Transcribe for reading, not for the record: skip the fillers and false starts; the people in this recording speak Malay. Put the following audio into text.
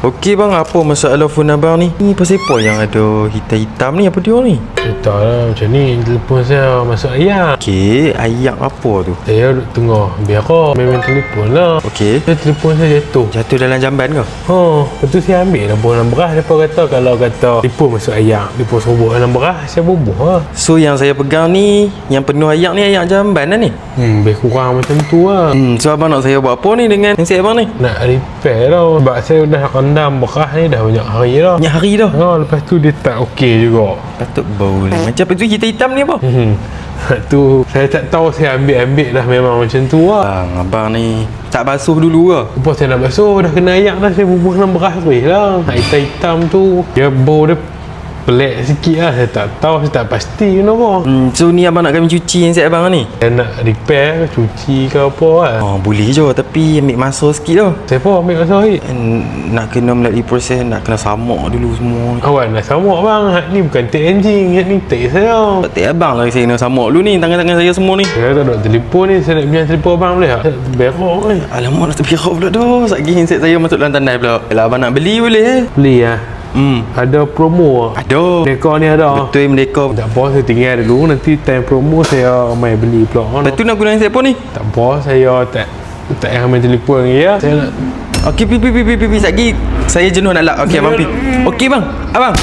Okey bang, apa masalah phone abang ni? Ni pasal apa yang ada hitam-hitam ni? Apa dia ni? Tak lah, macam ni telefon saya masuk ayak. Okey, ayak apa tu? Saya duduk tengah berak, main telefon lah. Okey. Telefon saya jatuh. Jatuh dalam jamban ke? Lepas tu saya ambil lah bola beras. Mereka kata kalau kata telefon masuk ayak, telefon serobot dalam beras, saya bubuh lah. So yang saya pegang ni, yang penuh ayak ni ayak jamban lah ni? Lebih kurang macam tu lah. So abang nak saya buat apa ni dengan handset abang ni? Nak repair tau. Sebab saya dah rendam beras ni dah banyak hari dah. Banyak hari dah. Lepas tu dia tak okey juga. Patut bau ni. Macam apa tu hitam-hitam ni apa? Tu saya tak tahu, saya ambil dah memang macam tu lah. Bang, abang ni tak basuh dulu ke? Lepas saya nak basuh, dah kena ayak dah, saya bubuh dalam beras lah. Hitam-hitam tu, dia bau dia pelik sikit lah. Saya tak tahu, saya tak pasti kenapa. So ni abang nak kami cuci handset abang ni? Saya nak repair, cuci ke apa lah. Boleh je tapi ambil masa sikit lah. Siapa ambil masa hari? Nak kena melalui proses, nak kena samak dulu semua. Awak nak samak bang, hak ni bukan tek enjing, hak ni tek saya. Tak abang lah saya kena samak dulu ni, tangan-tangan saya semua ni. Saya tak ada telefon ni, saya nak pinjam telefon abang boleh tak? Saya berak ni. Alamak, nak terbirak pula tu. Satgi handset saya masuk dalam tandai pula. Kalau abang nak beli boleh Beli lah. Ada promo. Ada. Merdeka ni ada. Betul Merdeka. Tak apa, saya tinggal dulu. Nanti time promo saya main beli pula. Lepas tu nak guna handset apa ni? Tak apa, saya tak yang main telefon lagi ya. Saya nak. Okey, pi. Satgi saya jenuh nak lak. Okey abang pi. Okey bang. Abang.